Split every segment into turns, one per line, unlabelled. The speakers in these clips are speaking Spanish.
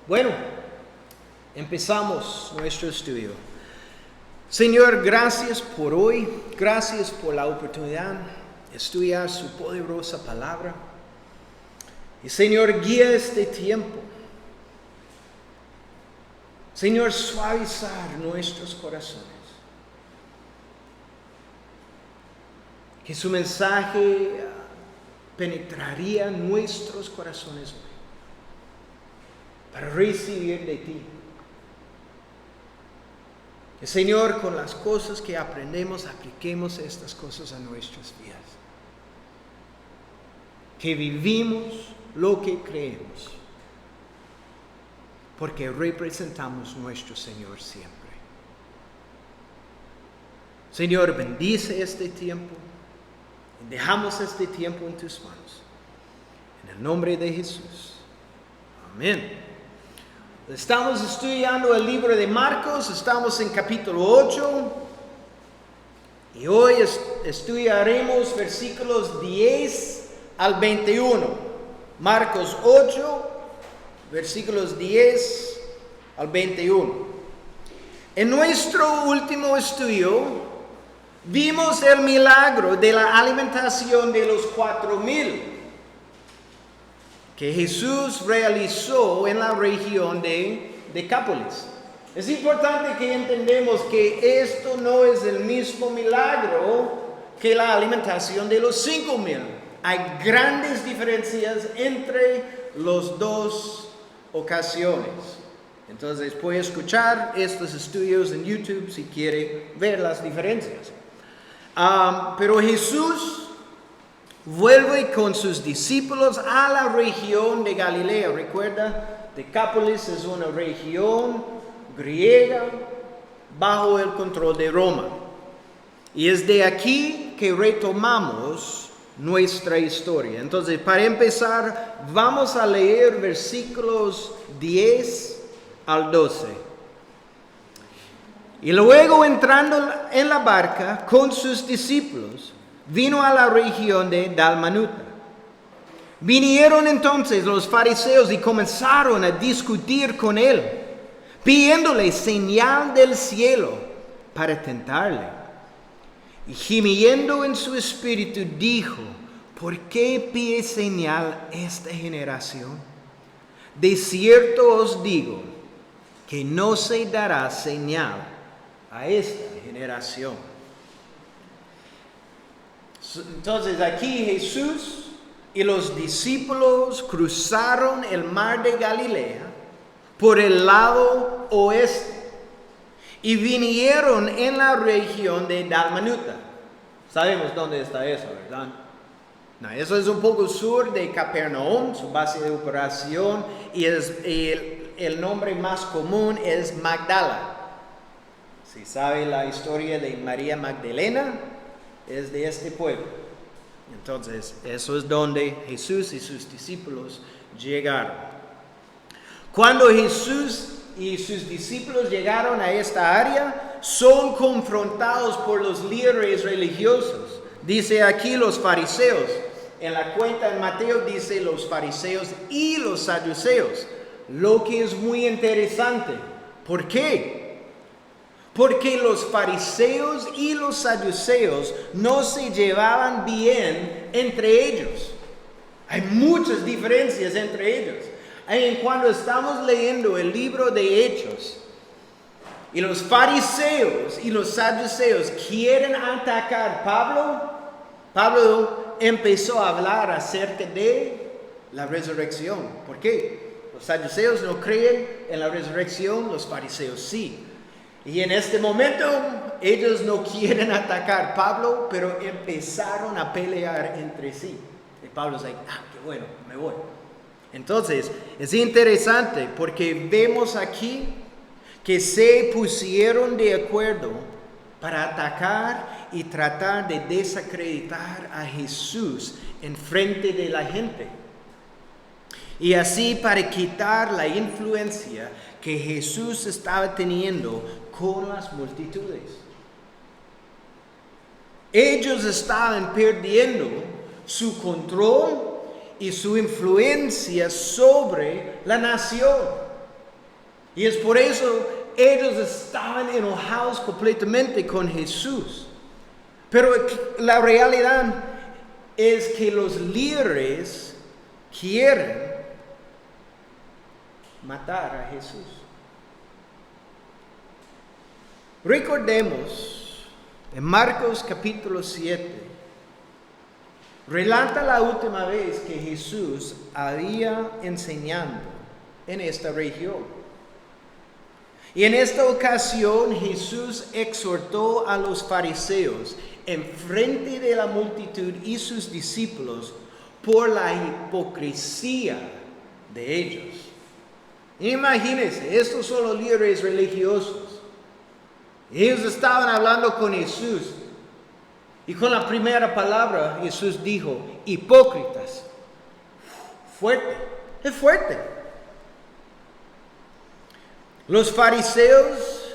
Bueno, empezamos nuestro estudio. Señor, gracias por hoy, gracias por la oportunidad de estudiar su poderosa palabra. Y Señor, guía este tiempo. Señor, suavizar nuestros corazones. Que su mensaje penetraría nuestros corazones hoy para recibir de ti. Que Señor, con las cosas que aprendemos, apliquemos estas cosas a nuestras vidas. Que vivimos lo que creemos, porque representamos nuestro Señor siempre. Señor, bendice este tiempo. Dejamos este tiempo en tus manos. En el nombre de Jesús. Amén. Estamos estudiando el libro de Marcos. Estamos en capítulo 8. Y hoy estudiaremos versículos 10 al 21. Marcos 8, versículos 10 al 21. En nuestro último estudio vimos el milagro de la alimentación de los 4,000 que Jesús realizó en la región de Decápolis. Es importante que entendamos que esto no es el mismo milagro que la alimentación de los 5,000. Hay grandes diferencias entre las dos ocasiones. Entonces puede escuchar estos estudios en YouTube si quiere ver las diferencias. Pero Jesús vuelve con sus discípulos a la región de Galilea. Recuerda, Decápolis es una región griega bajo el control de Roma. Y es de aquí que retomamos nuestra historia. Entonces, para empezar, vamos a leer versículos 10 al 12. Y luego, entrando en la barca con sus discípulos, vino a la región de Dalmanuta. Vinieron entonces los fariseos y comenzaron a discutir con él, pidiéndole señal del cielo para tentarle. Y gimiendo en su espíritu dijo: ¿por qué pide señal esta generación? De cierto os digo que no se dará señal a esta generación. Entonces aquí Jesús y los discípulos cruzaron el mar de Galilea por el lado oeste y vinieron en la región de Dalmanuta. Sabemos dónde está eso, ¿verdad? No, eso es un poco sur de Capernaum, su base de operación, y el nombre más común es Magdala. Si sabe la historia de María Magdalena, es de este pueblo. Entonces, eso es donde Jesús y sus discípulos llegaron. Cuando Jesús y sus discípulos llegaron a esta área, son confrontados por los líderes religiosos. Dice aquí los fariseos. En la cuenta en Mateo dice los fariseos y los saduceos. Lo que es muy interesante. ¿Por qué? Porque los fariseos y los saduceos no se llevaban bien entre ellos. Hay muchas diferencias entre ellos. Y cuando estamos leyendo el libro de Hechos, y los fariseos y los saduceos quieren atacar a Pablo empezó a hablar acerca de la resurrección. ¿Por qué? Los saduceos no creen en la resurrección, los fariseos sí. Y en este momento ellos no quieren atacar a Pablo, pero empezaron a pelear entre sí. Y Pablo dice, qué bueno, me voy. Entonces, es interesante porque vemos aquí que se pusieron de acuerdo para atacar y tratar de desacreditar a Jesús en frente de la gente. Y así para quitar la influencia que Jesús estaba teniendo con las multitudes. Ellos estaban perdiendo su control y su influencia sobre la nación. Y es por eso ellos estaban enojados completamente con Jesús. Pero la realidad es que los líderes quieren matar a Jesús. Recordemos, en Marcos capítulo 7, relata la última vez que Jesús había enseñado en esta región. Y en esta ocasión Jesús exhortó a los fariseos en frente de la multitud y sus discípulos por la hipocresía de ellos. Imagínense, estos son los líderes religiosos. Ellos estaban hablando con Jesús. Y con la primera palabra Jesús dijo, hipócritas. Fuerte, es fuerte. Los fariseos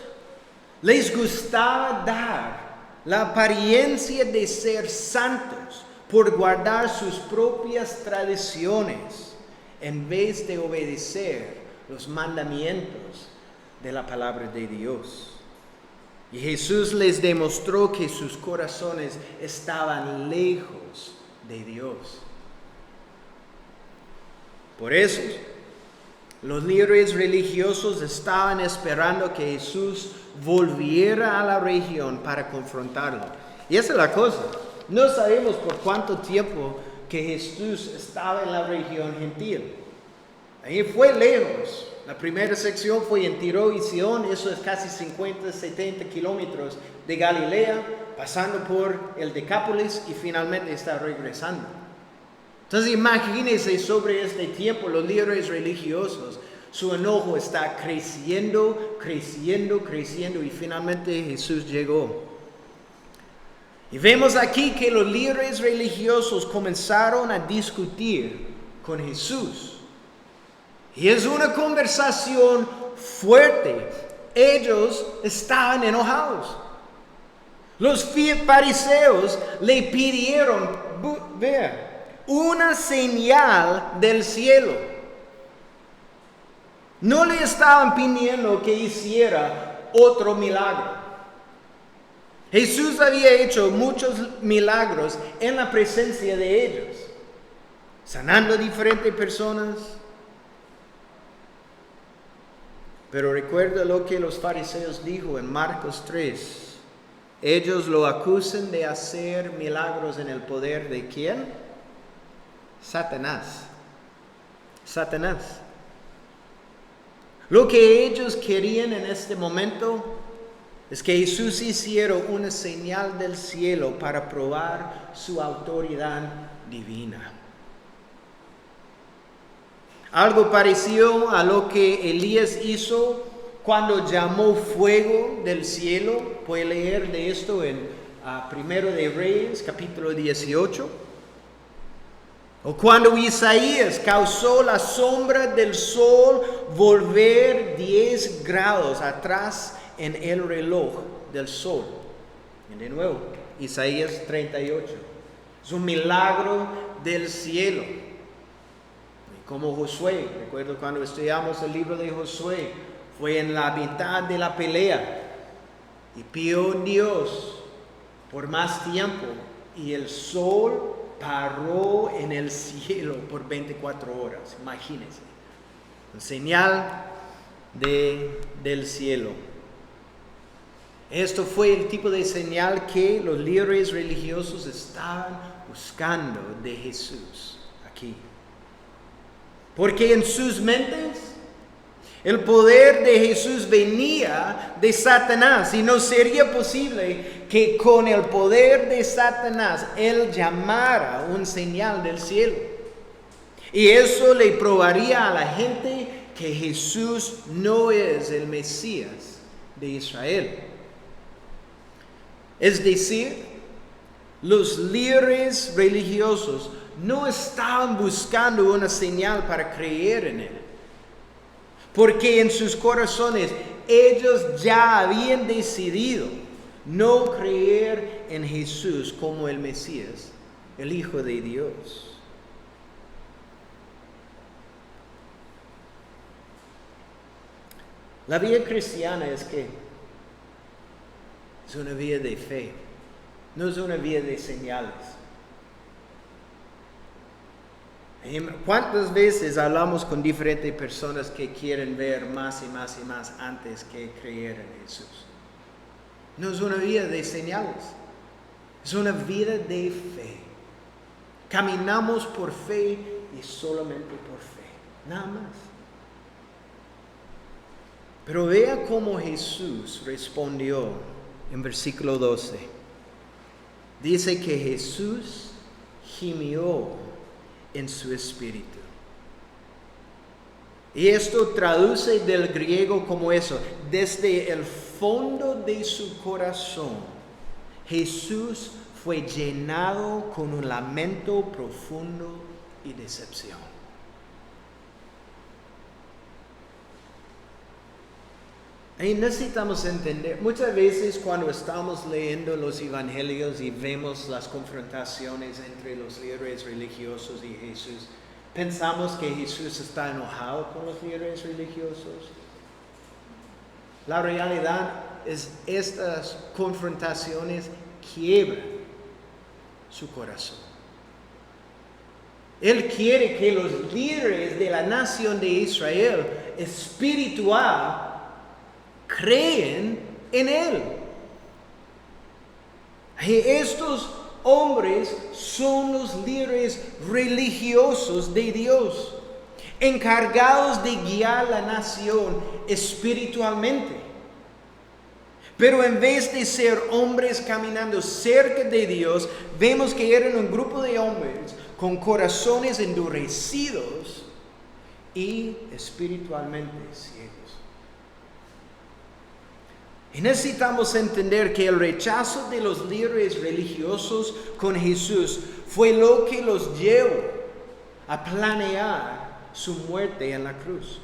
les gustaba dar la apariencia de ser santos por guardar sus propias tradiciones en vez de obedecer los mandamientos de la palabra de Dios. Y Jesús les demostró que sus corazones estaban lejos de Dios. Por eso, los líderes religiosos estaban esperando que Jesús volviera a la región para confrontarlo. Y esa es la cosa. No sabemos por cuánto tiempo que Jesús estaba en la región gentil. Ahí fue lejos. La primera sección fue en Tiro y Sidón. Eso es casi 50, 70 kilómetros de Galilea, pasando por el Decápolis y finalmente está regresando. Entonces imagínense sobre este tiempo los líderes religiosos, su enojo está creciendo y finalmente Jesús llegó. Y vemos aquí que los líderes religiosos comenzaron a discutir con Jesús. Y es una conversación fuerte. Ellos estaban enojados. Los fariseos le pidieron, vea, una señal del cielo. No le estaban pidiendo que hiciera otro milagro. Jesús había hecho muchos milagros en la presencia de ellos, sanando a diferentes personas. Pero recuerda lo que los fariseos dijo en Marcos 3. Ellos lo acusan de hacer milagros en el poder de ¿quién? Satanás. Lo que ellos querían en este momento es que Jesús hiciera una señal del cielo para probar su autoridad divina. Algo parecido a lo que Elías hizo cuando llamó fuego del cielo. Puede leer de esto en Primero de Reyes, capítulo 18. O cuando Isaías causó la sombra del sol volver 10 grados atrás en el reloj del sol. Y de nuevo, Isaías 38. Es un milagro del cielo. Y como Josué, recuerdo cuando estudiamos el libro de Josué, fue en la mitad de la pelea y pidió Dios por más tiempo y el sol paró en el cielo por 24 horas. Imagínense. Una señal del cielo. Esto fue el tipo de señal que los líderes religiosos estaban buscando de Jesús aquí. Porque en sus mentes el poder de Jesús venía de Satanás y no sería posible que con el poder de Satanás él llamara una señal del cielo. Y eso le probaría a la gente que Jesús no es el Mesías de Israel. Es decir, los líderes religiosos no estaban buscando una señal para creer en él. Porque en sus corazones ellos ya habían decidido no creer en Jesús como el Mesías, el Hijo de Dios. La vida cristiana es que es una vida de fe, no es una vida de señales. ¿Cuántas veces hablamos con diferentes personas que quieren ver más y más y más antes que creer en Jesús? No es una vida de señales, es una vida de fe. Caminamos por fe y solamente por fe, nada más. Pero vea cómo Jesús respondió en versículo 12. Dice que Jesús gimió en su espíritu. Y esto traduce del griego como eso: desde el fondo de su corazón, Jesús fue llenado con un lamento profundo y decepción. Y necesitamos entender, muchas veces cuando estamos leyendo los evangelios y vemos las confrontaciones entre los líderes religiosos y Jesús, pensamos que Jesús está enojado con los líderes religiosos. La realidad es estas confrontaciones quiebran su corazón. Él quiere que los líderes de la nación de Israel espiritual creen en Él. Y estos hombres son los líderes religiosos de Dios, encargados de guiar la nación espiritualmente. Pero en vez de ser hombres caminando cerca de Dios, vemos que eran un grupo de hombres con corazones endurecidos y espiritualmente ciegos. Y necesitamos entender que el rechazo de los líderes religiosos con Jesús fue lo que los llevó a planear su muerte en la cruz.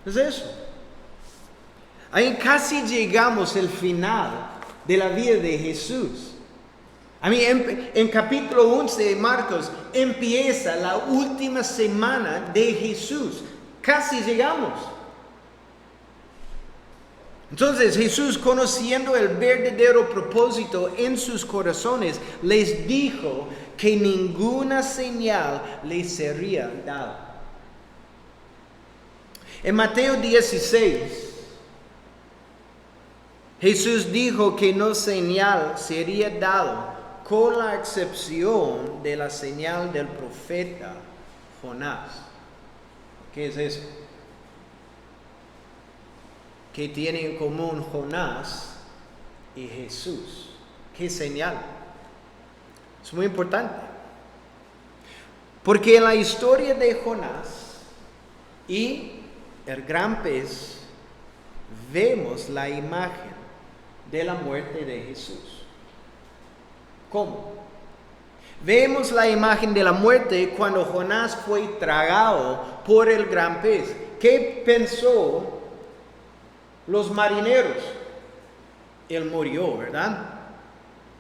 Es eso. Ahí casi llegamos al final de la vida de Jesús. En capítulo 11 de Marcos empieza la última semana de Jesús. Casi llegamos. Entonces Jesús, conociendo el verdadero propósito en sus corazones, les dijo que ninguna señal les sería dada. En Mateo 16, Jesús dijo que no señal sería dado, con la excepción de la señal del profeta Jonás. ¿Qué es eso? ¿Qué tiene en común Jonás y Jesús? ¿Qué señal? Es muy importante. Porque en la historia de Jonás y el gran pez vemos la imagen de la muerte de Jesús. ¿Cómo? Vemos la imagen de la muerte cuando Jonás fue tragado por el gran pez. ¿Qué pensó los marineros? Él murió, ¿verdad?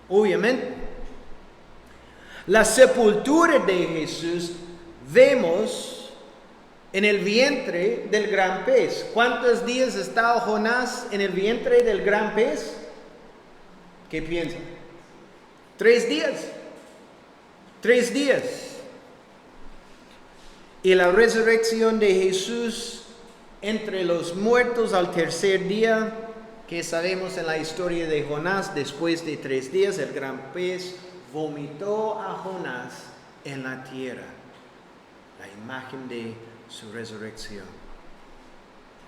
Obviamente. La sepultura de Jesús vemos en el vientre del gran pez. ¿Cuántos días estaba Jonás en el vientre del gran pez? ¿Qué piensan? 3 días. 3 días. Y la resurrección de Jesús entre los muertos al tercer día, que sabemos en la historia de Jonás, después de 3 días el gran pez vomitó a Jonás en la tierra. La imagen de su resurrección.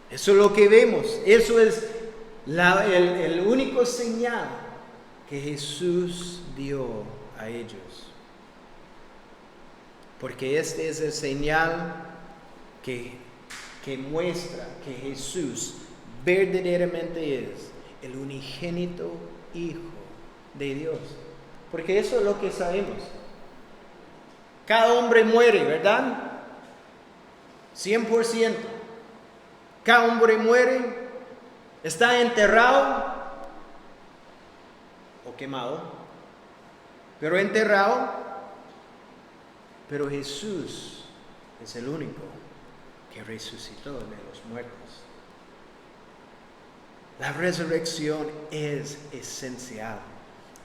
Eso es lo que vemos. Eso es el único señal que Jesús dio a ellos. Porque este es el señal que muestra que Jesús verdaderamente es el unigénito Hijo de Dios. Porque eso es lo que sabemos. Cada hombre muere, ¿verdad? 100%. Cada hombre muere, está enterrado o quemado, pero enterrado. Pero Jesús es el único que resucitó de los muertos. La resurrección es esencial,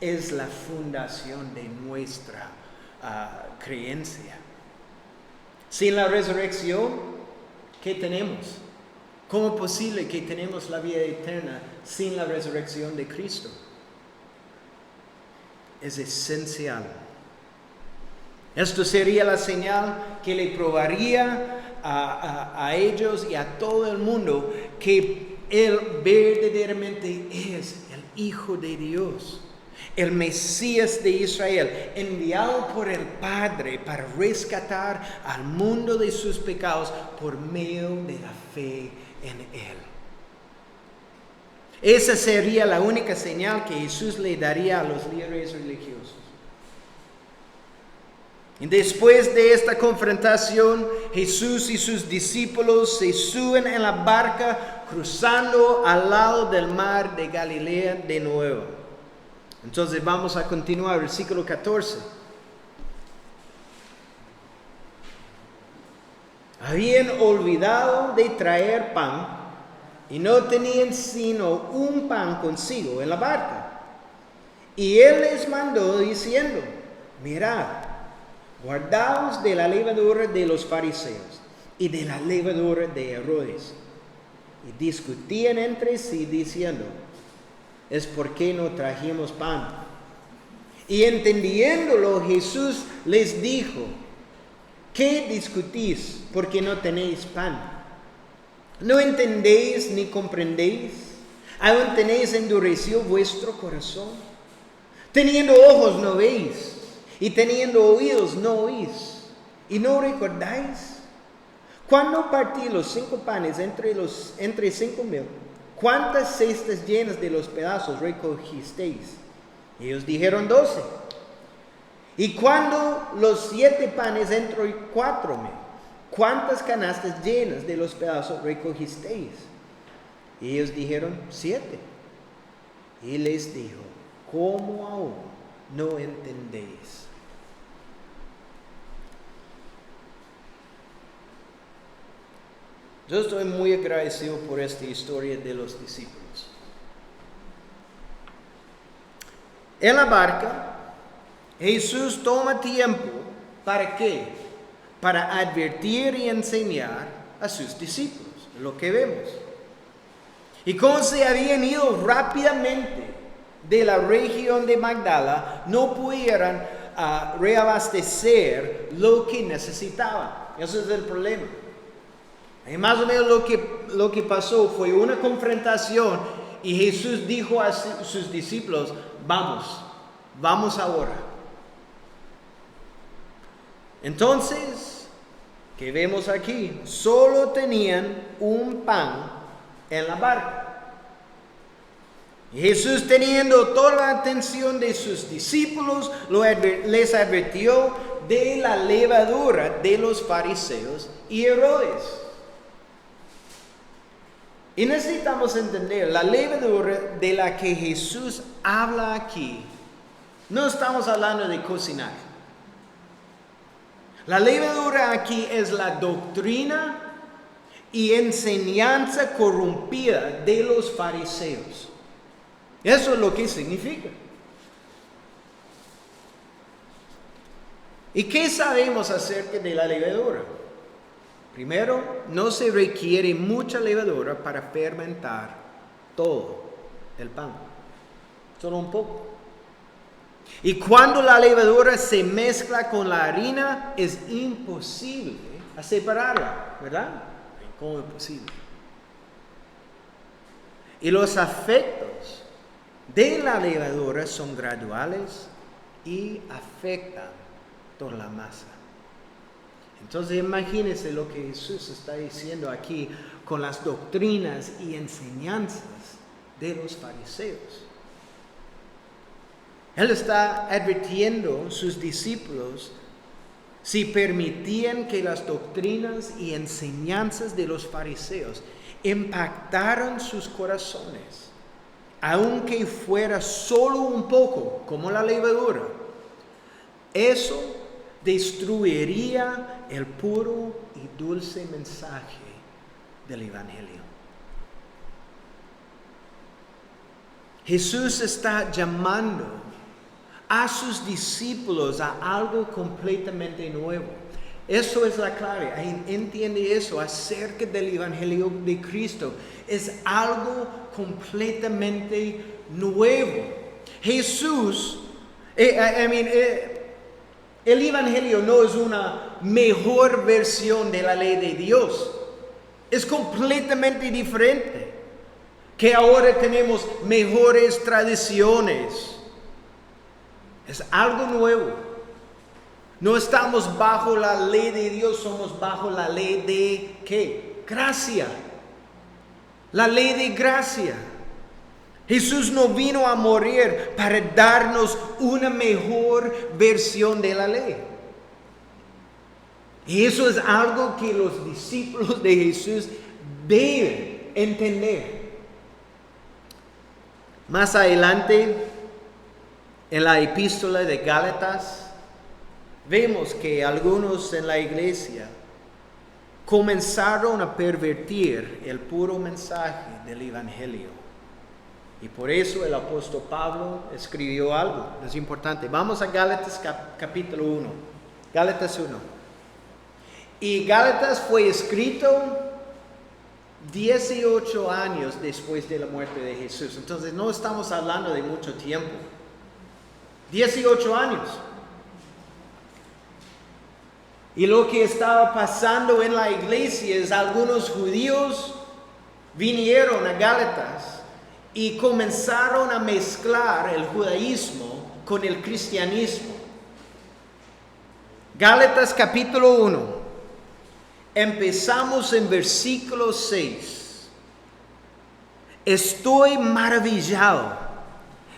es la fundación de nuestra creencia. Sin la resurrección, ¿qué tenemos? ¿Cómo es posible que tenemos la vida eterna sin la resurrección de Cristo? Es esencial. Esto sería la señal que le probaría a ellos y a todo el mundo que Él verdaderamente es el Hijo de Dios, el Mesías de Israel, enviado por el Padre para rescatar al mundo de sus pecados por medio de la fe en Él. Esa sería la única señal que Jesús le daría a los líderes religiosos. Y después de esta confrontación, Jesús y sus discípulos se suben en la barca cruzando al lado del mar de Galilea de nuevo. Entonces vamos a continuar, versículo 14. Habían olvidado de traer pan y no tenían sino un pan consigo en la barca. Y Él les mandó diciendo: mirad, guardaos de la levadura de los fariseos y de la levadura de Herodes. Y discutían entre sí diciendo: es porque no trajimos pan. Y entendiéndolo, Jesús les dijo: ¿qué discutís porque no tenéis pan? ¿No entendéis ni comprendéis? ¿Aún tenéis endurecido vuestro corazón? Teniendo ojos no veis, y teniendo oídos no oís, y no recordáis. Cuando partí los 5 panes entre 5,000, ¿cuántas cestas llenas de los pedazos recogisteis? Ellos dijeron 12. Y cuando los 7 panes entre 4,000, ¿cuántas canastas llenas de los pedazos recogisteis? Ellos dijeron 7. Y les dijo: ¿cómo aún no entendéis? Yo estoy muy agradecido por esta historia de los discípulos. En la barca, Jesús toma tiempo, ¿para qué? Para advertir y enseñar a sus discípulos, lo que vemos. Y como se habían ido rápidamente de la región de Magdala, no pudieran reabastecer lo que necesitaban. Ese es el problema. Y más o menos lo que pasó fue una confrontación y Jesús dijo a sus discípulos: vamos ahora. Entonces, ¿qué vemos aquí? Solo tenían un pan en la barca. Y Jesús, teniendo toda la atención de sus discípulos, les advirtió de la levadura de los fariseos y Herodes. Y necesitamos entender, la levadura de la que Jesús habla aquí, no estamos hablando de cocinar. La levadura aquí es la doctrina y enseñanza corrompida de los fariseos. Eso es lo que significa. ¿Y qué sabemos acerca de la levadura? Primero, no se requiere mucha levadura para fermentar todo el pan, solo un poco. Y cuando la levadura se mezcla con la harina, es imposible separarla, ¿verdad? ¿Cómo es posible? Y los efectos de la levadura son graduales y afectan toda la masa. Entonces imagínense lo que Jesús está diciendo aquí con las doctrinas y enseñanzas de los fariseos. Él está advirtiendo a sus discípulos si permitían que las doctrinas y enseñanzas de los fariseos impactaran sus corazones, aunque fuera solo un poco, como la levadura. Eso destruiría el puro y dulce mensaje del Evangelio. Jesús está llamando a sus discípulos a algo completamente nuevo. Eso es la clave. Entiende eso acerca del Evangelio de Cristo. Es algo completamente nuevo. Jesús, el Evangelio no es una mejor versión de la ley de Dios. Es completamente diferente. Que ahora tenemos mejores tradiciones. Es algo nuevo. No estamos bajo la ley de Dios, somos bajo la ley de ¿qué? Gracia. La ley de gracia. Jesús no vino a morir para darnos una mejor versión de la ley. Y eso es algo que los discípulos de Jesús deben entender. Más adelante, en la epístola de Gálatas, vemos que algunos en la iglesia comenzaron a pervertir el puro mensaje del Evangelio. Y por eso el apóstol Pablo escribió algo, es importante. Vamos a Gálatas capítulo 1. Gálatas 1. Y Gálatas fue escrito 18 años después de la muerte de Jesús. Entonces no estamos hablando de mucho tiempo. 18 años. Y lo que estaba pasando en la iglesia es algunos judíos vinieron a Gálatas y comenzaron a mezclar el judaísmo con el cristianismo. Gálatas capítulo 1. Empezamos en versículo 6. Estoy maravillado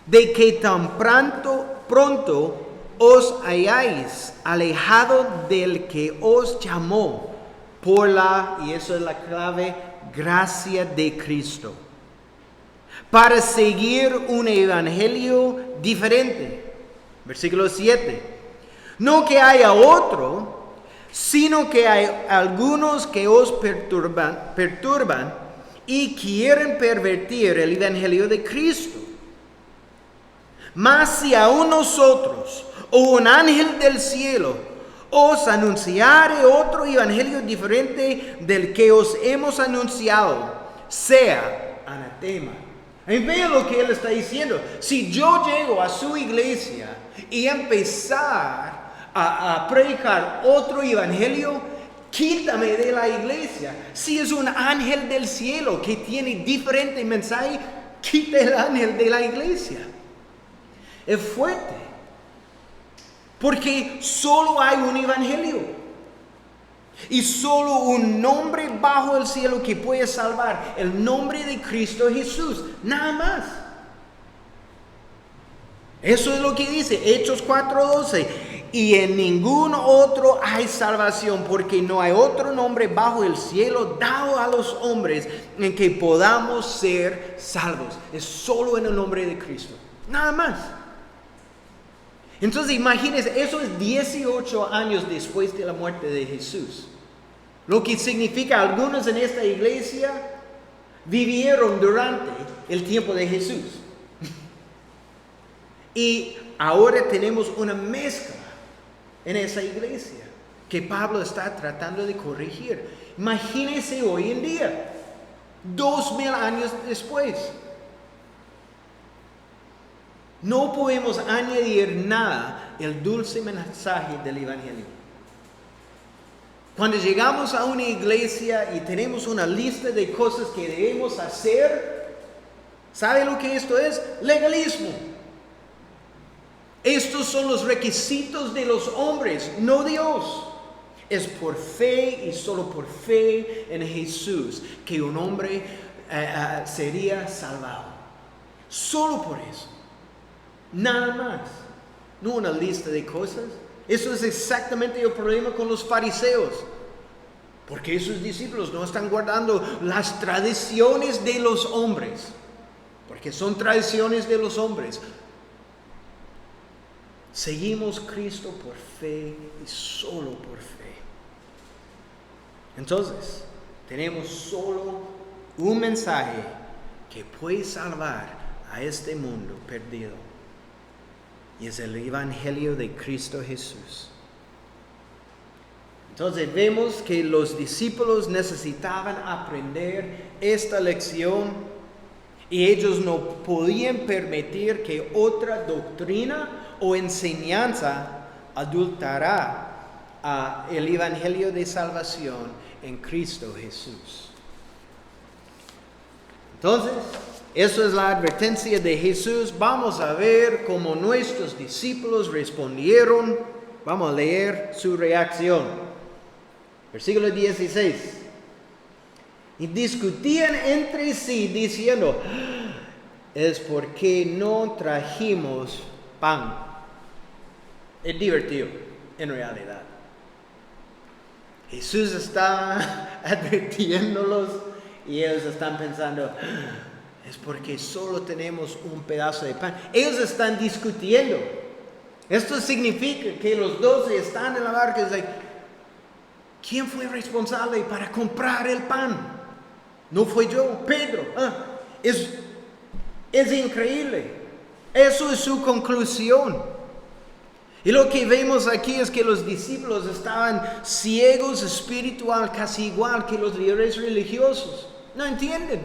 de que tan pronto os hayáis alejado del que os llamó por la, y eso es la clave, gracia de Cristo, para seguir un evangelio diferente. Versículo 7. No que haya otro, sino que hay algunos que os perturban y quieren pervertir el evangelio de Cristo. Mas si aún nosotros o un ángel del cielo os anunciare otro evangelio diferente del que os hemos anunciado, sea anatema. Vean lo que él está diciendo. Si yo llego a su iglesia y empezar a predicar otro evangelio, quítame de la iglesia. Si es un ángel del cielo que tiene diferente mensaje, quita el ángel de la iglesia. Es fuerte, porque solo hay un evangelio y solo un nombre bajo el cielo que puede salvar, el nombre de Cristo Jesús, nada más. Eso es lo que dice Hechos 4:12. Y en ningún otro hay salvación, porque no hay otro nombre bajo el cielo dado a los hombres en que podamos ser salvos. Es solo en el nombre de Cristo, nada más. Entonces imagínense, eso es 18 años después de la muerte de Jesús. Lo que significa algunos en esta iglesia vivieron durante el tiempo de Jesús. Y ahora tenemos una mezcla en esa iglesia que Pablo está tratando de corregir. Imagínense hoy en día, 2000 años después. No podemos añadir nada al dulce mensaje del evangelio. Cuando llegamos a una iglesia y tenemos una lista de cosas que debemos hacer, ¿sabe lo que esto es? Legalismo. Estos son los requisitos de los hombres, no Dios. Es por fe y solo por fe en Jesús que un hombre sería salvado. Solo por eso. Nada más. No una lista de cosas. Eso es exactamente el problema con los fariseos. Porque esos discípulos no están guardando las tradiciones de los hombres. Porque son tradiciones de los hombres. Seguimos Cristo por fe y solo por fe. Entonces, tenemos solo un mensaje que puede salvar a este mundo perdido. Y es el Evangelio de Cristo Jesús. Entonces vemos que los discípulos necesitaban aprender esta lección y ellos no podían permitir que otra doctrina o enseñanza adulterara el Evangelio de salvación en Cristo Jesús. Entonces, eso es la advertencia de Jesús. Vamos a ver cómo nuestros discípulos respondieron. Vamos a leer su reacción. Versículo 16. Y discutían entre sí diciendo, es porque no trajimos pan. Es divertido, en realidad. Jesús está advirtiéndolos y ellos están pensando, es porque solo tenemos un pedazo de pan. Ellos están discutiendo. Esto significa que los 12 están en la barca y dicen, ¿quién fue responsable para comprar el pan? No fue yo, Pedro. Es increíble. Eso es su conclusión. Y lo que vemos aquí es que los discípulos estaban ciegos espiritual, casi igual que los líderes religiosos. No entienden.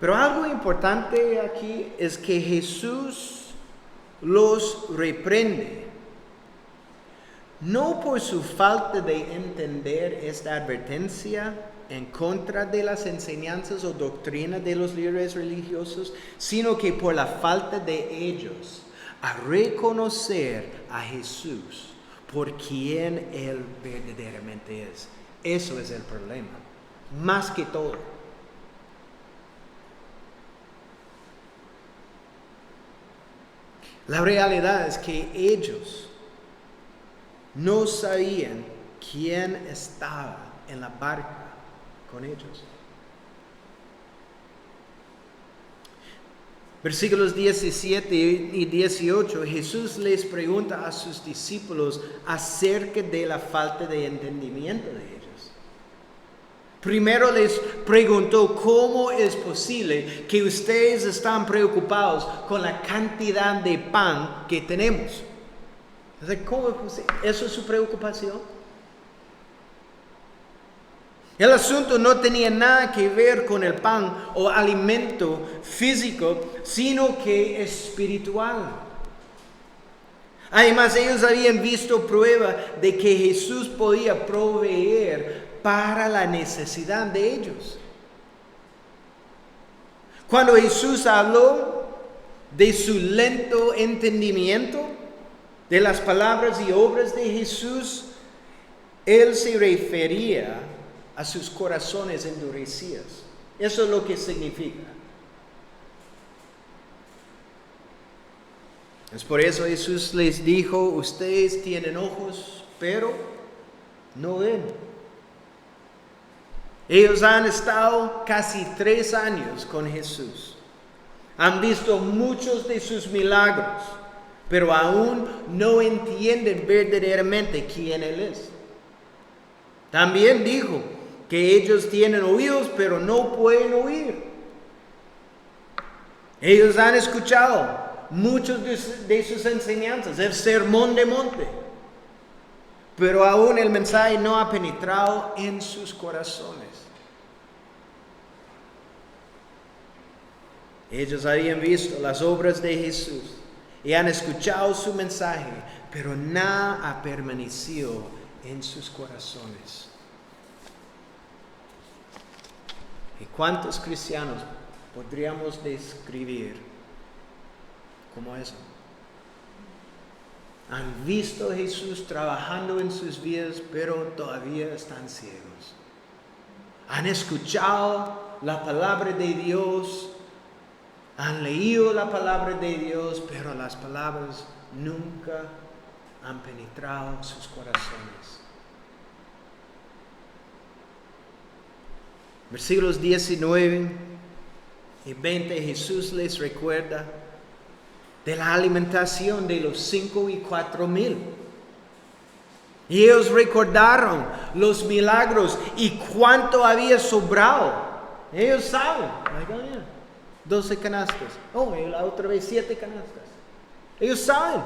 Pero algo importante aquí es que Jesús los reprende. No por su falta de entender esta advertencia en contra de las enseñanzas o doctrinas de los líderes religiosos, sino que por la falta de ellos a reconocer a Jesús por quien Él verdaderamente es. Eso es el problema, más que todo. La realidad es que ellos no sabían quién estaba en la barca con ellos. Versículos 17 y 18, Jesús les pregunta a sus discípulos acerca de la falta de entendimiento de ellos. Primero les preguntó, ¿cómo es posible que ustedes están preocupados con la cantidad de pan que tenemos? ¿Cómo es posible? ¿Eso es su preocupación? El asunto no tenía nada que ver con el pan o alimento físico, sino que espiritual. Además, ellos habían visto prueba de que Jesús podía proveer para la necesidad de ellos. Cuando Jesús habló de su lento entendimiento de las palabras y obras de Jesús, Él se refería a sus corazones endurecidos. Eso es lo que significa. Es por eso Jesús les dijo, ustedes tienen ojos, pero no ven. Ellos han estado casi 3 años con Jesús. Han visto muchos de sus milagros, pero aún no entienden verdaderamente quién Él es. También dijo que ellos tienen oídos, pero no pueden oír. Ellos han escuchado muchos de sus enseñanzas, el sermón de monte, pero aún el mensaje no ha penetrado en sus corazones. Ellos habían visto las obras de Jesús y han escuchado su mensaje, pero nada ha permanecido en sus corazones. ¿Y cuántos cristianos podríamos describir como eso? Han visto a Jesús trabajando en sus vidas, pero todavía están ciegos. Han escuchado la palabra de Dios, han leído la palabra de Dios, pero las palabras nunca han penetrado sus corazones. Versículos 19 y 20, Jesús les recuerda de la alimentación de los 5,000 y 4,000. Y ellos recordaron los milagros y cuánto había sobrado. Ellos saben. Like, oh, yeah, 12 canastas. Oh, y la otra vez 7 canastas. Ellos saben.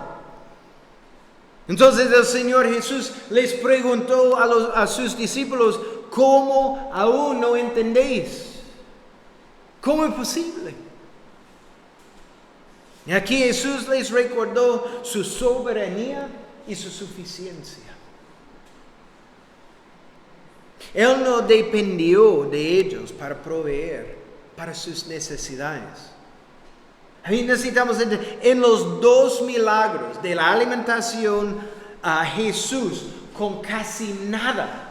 Entonces el Señor Jesús les preguntó a sus discípulos, ¿cómo aún no entendéis? ¿Cómo es posible? Y aquí Jesús les recordó su soberanía y su suficiencia. Él no dependió de ellos para proveer para sus necesidades. Ahí necesitamos entender, en los 2 milagros de la alimentación, a Jesús con casi nada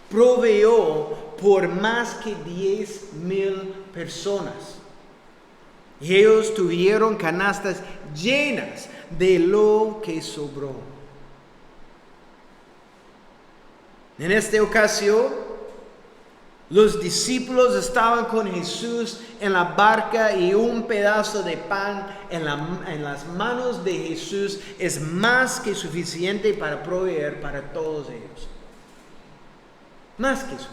proveyó por más que 10,000 personas. Y ellos tuvieron canastas llenas de lo que sobró. En esta ocasión, los discípulos estaban con Jesús en la barca y un pedazo de pan en las manos de Jesús es más que suficiente para proveer para todos ellos. Más que suficiente.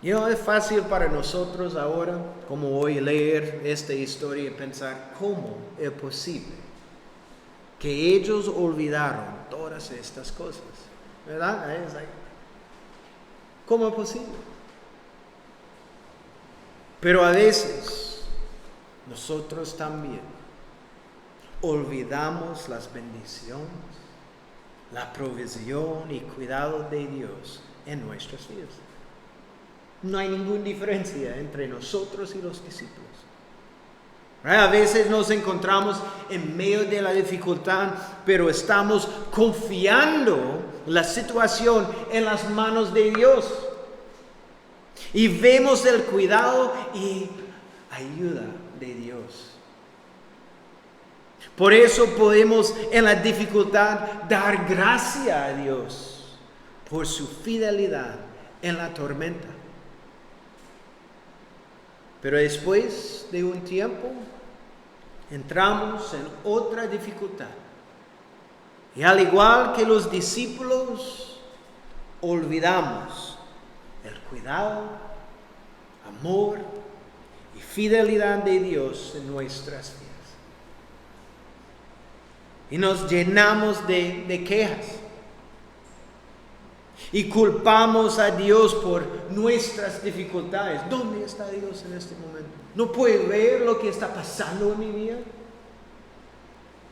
Es fácil para nosotros ahora, como hoy, leer esta historia y pensar cómo es posible que ellos olvidaron todas estas cosas. ¿Verdad? ¿Cómo es posible? Pero a veces nosotros también olvidamos las bendiciones, la provisión y cuidado de Dios en nuestras vidas. No hay ninguna diferencia entre nosotros y los discípulos. A veces nos encontramos en medio de la dificultad, pero estamos confiando la situación en las manos de Dios. Y vemos el cuidado y ayuda de Dios. Por eso podemos en la dificultad dar gracias a Dios por su fidelidad en la tormenta. Pero después de un tiempo, entramos en otra dificultad. Y al igual que los discípulos, olvidamos el cuidado, amor y fidelidad de Dios en nuestras vidas. Y nos llenamos de quejas. Y culpamos a Dios por nuestras dificultades. ¿Dónde está Dios en este momento? ¿No puede ver lo que está pasando en mi vida?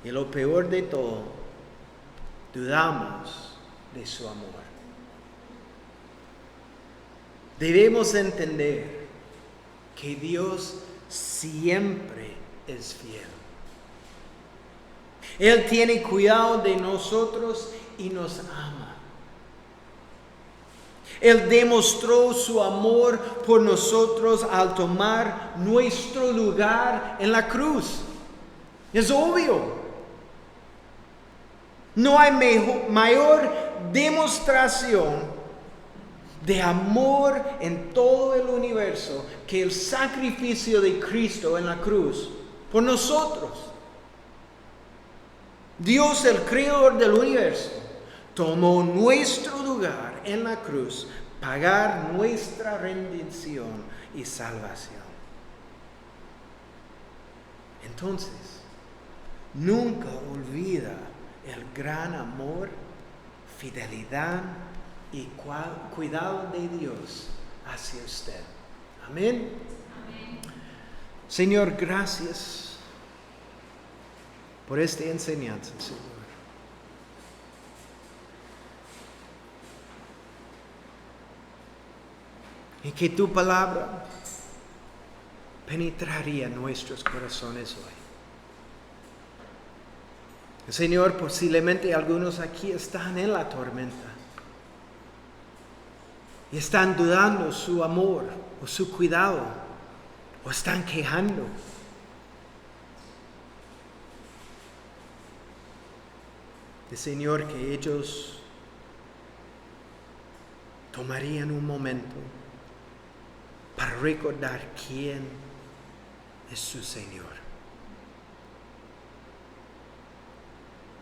Y lo peor de todo, dudamos de su amor. Debemos entender que Dios siempre es fiel. Él tiene cuidado de nosotros y nos ama. Él demostró su amor por nosotros al tomar nuestro lugar en la cruz. Es obvio. No hay mayor demostración de amor en todo el universo que el sacrificio de Cristo en la cruz por nosotros. Dios, el creador del universo, tomó nuestro lugar en la cruz, pagar nuestra redención y salvación. Entonces, nunca olvida el gran amor, fidelidad y cuidado de Dios hacia usted. Amén. Amén. Señor, gracias por esta enseñanza, Señor. Y que tu palabra penetraría nuestros corazones hoy. Señor, posiblemente algunos aquí están en la tormenta y están dudando su amor o su cuidado o están quejando. Señor, que ellos tomarían un momento para recordar quién es su Señor.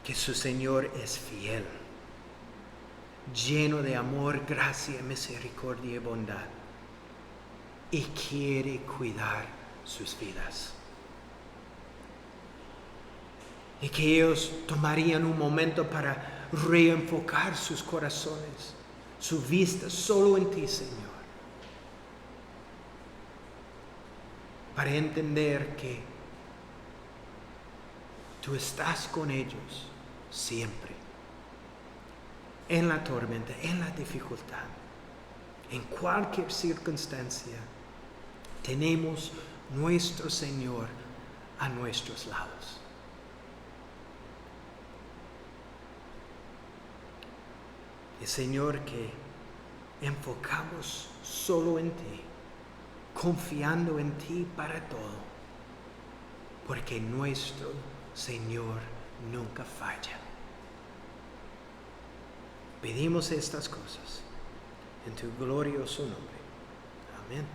Que su Señor es fiel. lleno de amor, gracia, misericordia y bondad, y quiere cuidar sus vidas. Y que ellos tomarían un momento para reenfocar sus corazones, su vista solo en ti, Señor, para entender que tú estás con ellos siempre, en la tormenta, en la dificultad, en cualquier circunstancia. Tenemos nuestro Señor a nuestros lados. Y Señor, que enfocamos solo en ti, confiando en ti para todo, porque nuestro Señor nunca falla. Pedimos estas cosas en tu glorioso nombre. Amén.